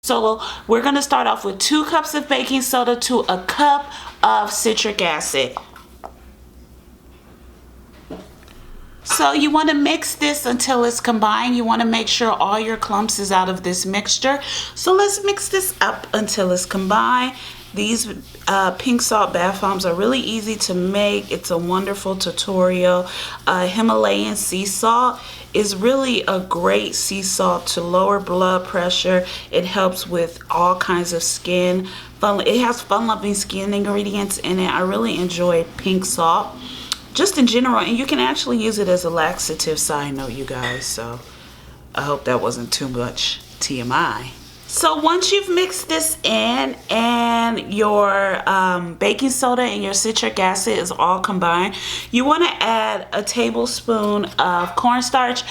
So we're going to start off with 2 cups of baking soda to a cup of citric acid. So you want to mix this until it's combined. You want to make sure all your clumps is out of this mixture. So let's mix this up until it's combined. These pink salt bath bombs are really easy to make. It's a wonderful tutorial. Himalayan sea salt is really a great sea salt to lower blood pressure. It helps with all kinds of skin. It has fun-loving skin ingredients in it. I really enjoy pink salt just in general, and you can actually use it as a laxative, side note, you guys. So I hope that wasn't too much TMI. So once you've mixed this in and your baking soda and your citric acid is all combined, you want to add a tablespoon of cornstarch,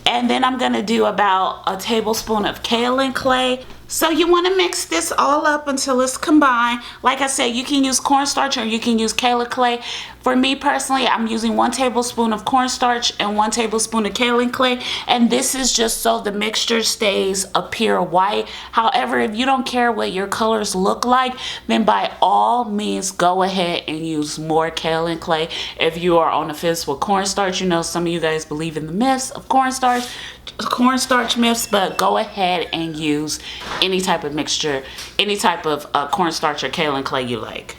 and then I'm going to do about a tablespoon of kaolin clay. So you want to mix this all up until it's combined. Like I said, you can use cornstarch or you can use kaolin clay. For me personally, I'm using 1 tablespoon of cornstarch and 1 tablespoon of kaolin clay, and this is just so the mixture stays a pure white. However, if you don't care what your colors look like, then by all means go ahead and use more kaolin clay. If you are on the fence with cornstarch, you know some of you guys believe in the myths of cornstarch myths, but go ahead and use any type of mixture, any type of cornstarch or kaolin clay you like.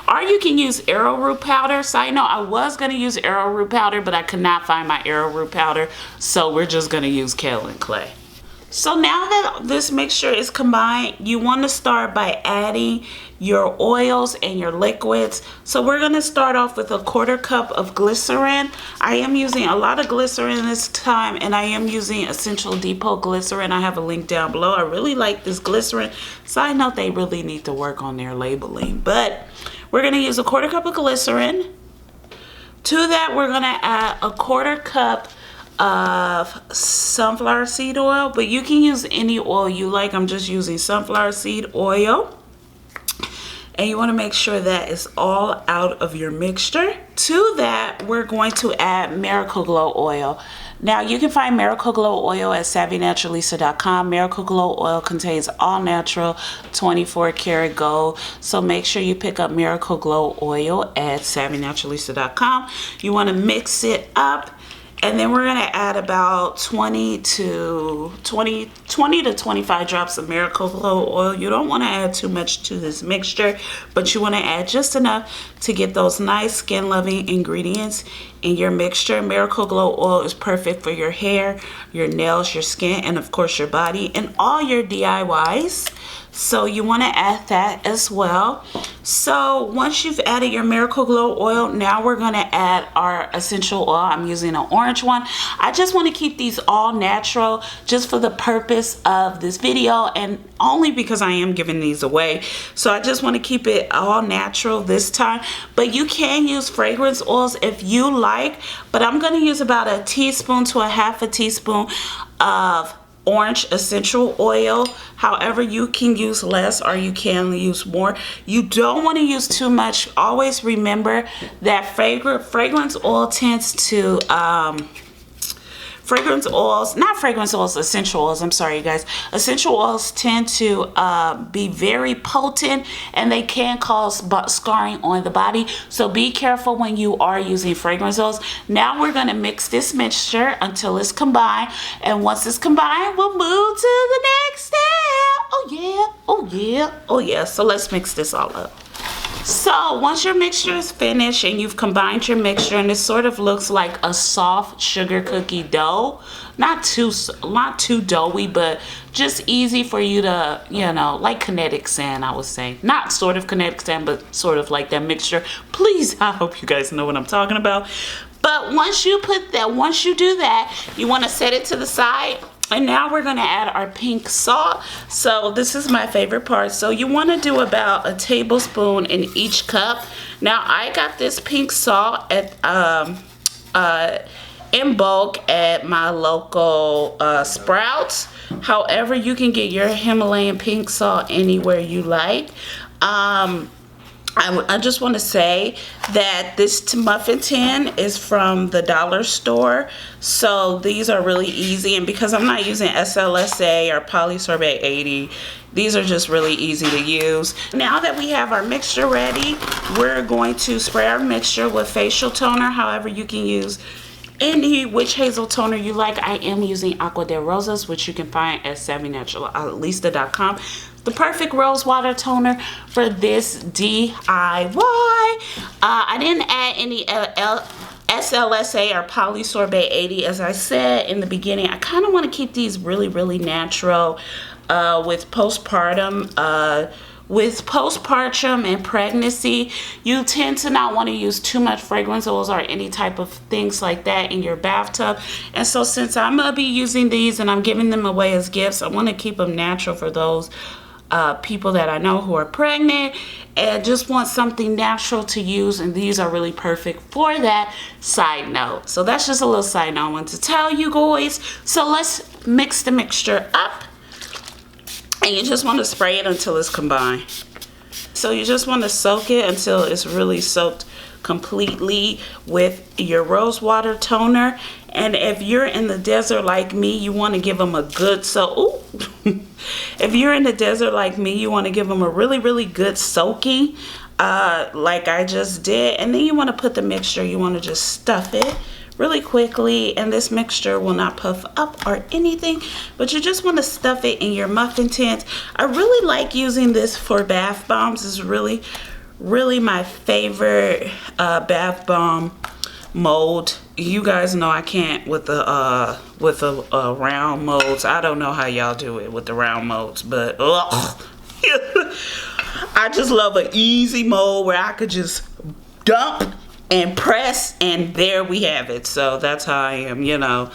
Or you can use arrowroot powder. Side note, I was going to use arrowroot powder, but I could not find my arrowroot powder, so we're just going to use kaolin clay. So now that this mixture is combined, you want to start by adding your oils and your liquids. So we're going to start off with a 1/4 cup of glycerin. I am using a lot of glycerin this time, and I am using Essential Depot glycerin. I have a link down below. I really like this glycerin. Side note, they really need to work on their labeling, but we're going to use a 1/4 cup of glycerin. To that, we're going to add a 1/4 cup of sunflower seed oil, but you can use any oil you like. I'm just using sunflower seed oil, and you want to make sure that is all out of your mixture. To that, we're going to add Miracle Glow oil. Now you can find Miracle Glow oil at savvynaturalista.com. Miracle Glow oil contains all natural 24 karat gold, so make sure you pick up Miracle Glow oil at savvynaturalista.com. You want to mix it up, and then we're going to add about 20 to 25 drops of Miracle Glow oil. You don't want to add too much to this mixture, but you want to add just enough to get those nice skin loving ingredients in your mixture. Miracle Glow oil is perfect for your hair, your nails, your skin, and of course your body and all your DIYs. So you want to add that as well. So once you've added your Miracle Glow oil, now we're going to add our essential oil. I'm using an orange one. I just want to keep these all natural just for the purpose of this video, and only because I am giving these away. So I just want to keep it all natural this time, but you can use fragrance oils if you like, but I'm going to use about a teaspoon to a half a teaspoon of orange essential oil. However, you can use less or you can use more. You don't want to use too much. Always remember that fragrance oil tends to essential oils, I'm sorry you guys. Essential oils tend to be very potent, and they can cause scarring on the body. So be careful when you are using fragrance oils. Now we're going to mix this mixture until it's combined, and once it's combined, we'll move to the next step. Oh yeah, oh yeah, oh yeah. So let's mix this all up. So once your mixture is finished and you've combined your mixture, and it sort of looks like a soft sugar cookie dough, not too doughy, but just easy for you to, you know, like kinetic sand, I would say. Not sort of kinetic sand, but sort of like that mixture. Please, I hope you guys know what I'm talking about. But once you do that, you want to set it to the side. And now we're going to add our pink salt. So this is my favorite part. So you want to do about a tablespoon in each cup. Now I got this pink salt at in bulk at my local Sprouts. However, you can get your Himalayan pink salt anywhere you like. I just want to say that this muffin tin is from the dollar store, so these are really easy, and because I'm not using SLSA or polysorbate 80, These are just really easy to use. Now that we have our mixture ready, we're going to spray our mixture with facial toner. However, you can use any witch hazel toner you like. I am using Agua de Rosas, which you can find at savvynaturalista.com. The perfect rose water toner for this DIY. I didn't add any SLSA or polysorbate 80. As I said in the beginning, I kind of want to keep these really, really natural with postpartum. With postpartum and pregnancy, you tend to not want to use too much fragrance oils or any type of things like that in your bathtub. And so since I'm going to be using these and I'm giving them away as gifts, I want to keep them natural for those people that I know who are pregnant and just want something natural to use, and these are really perfect for that. Side note. So that's just a little side note I want to tell you guys. So let's mix the mixture up. And you just want to spray it until it's combined. So you just want to soak it until it's really soaked completely with your rose water toner. And if you're in the desert like me, you want to give them a good soak. If you're in the desert like me, you want to give them a really, really good soaking, like I just did. And then you want to put the mixture, you want to just stuff it really quickly, and this mixture will not puff up or anything, but you just want to stuff it in your muffin tins. I really like using this for bath bombs. It's really, really my favorite bath bomb mold. You guys know I can't with the round molds. I don't know how y'all do it with the round molds, but I just love an easy mold where I could just dump and press, and there we have it. So that's how I am, you know,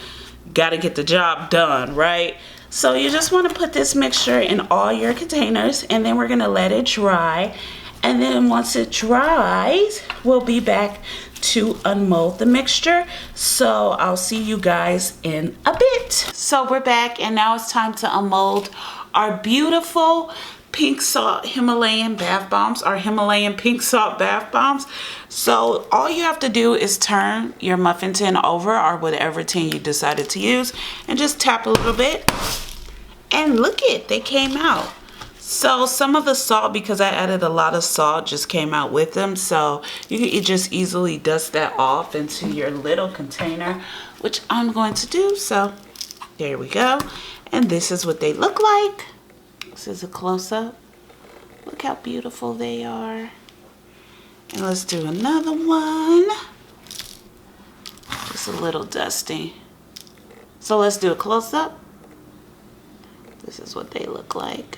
got to get the job done, right? So you just want to put this mixture in all your containers, and then we're going to let it dry. And then once it dries, we'll be back to unmold the mixture. So I'll see you guys in a bit. So we're back, and now it's time to unmold our beautiful pink salt Himalayan bath bombs, or Himalayan pink salt bath bombs. So all you have to do is turn your muffin tin over, or whatever tin you decided to use, and just tap a little bit, and look it, they came out. So some of the salt, because I added a lot of salt, just came out with them. So you can just easily dust that off into your little container, which I'm going to do. So there we go. And this is what they look like. This is a close-up. Look how beautiful they are. And let's do another one. Just a little dusty. So let's do a close-up. This is what they look like.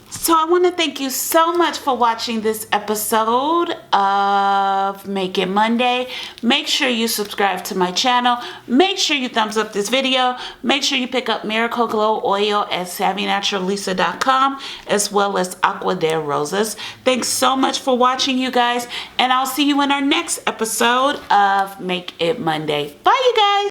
So I want to thank you so much for watching this episode of Make It Monday. Make sure you subscribe to my channel. Make sure you thumbs up this video. Make sure you pick up Miracle Glow Oil at savvynaturalista.com, as well as Agua de Rosas. Thanks so much for watching, you guys, and I'll see you in our next episode of Make It Monday. Bye, you guys.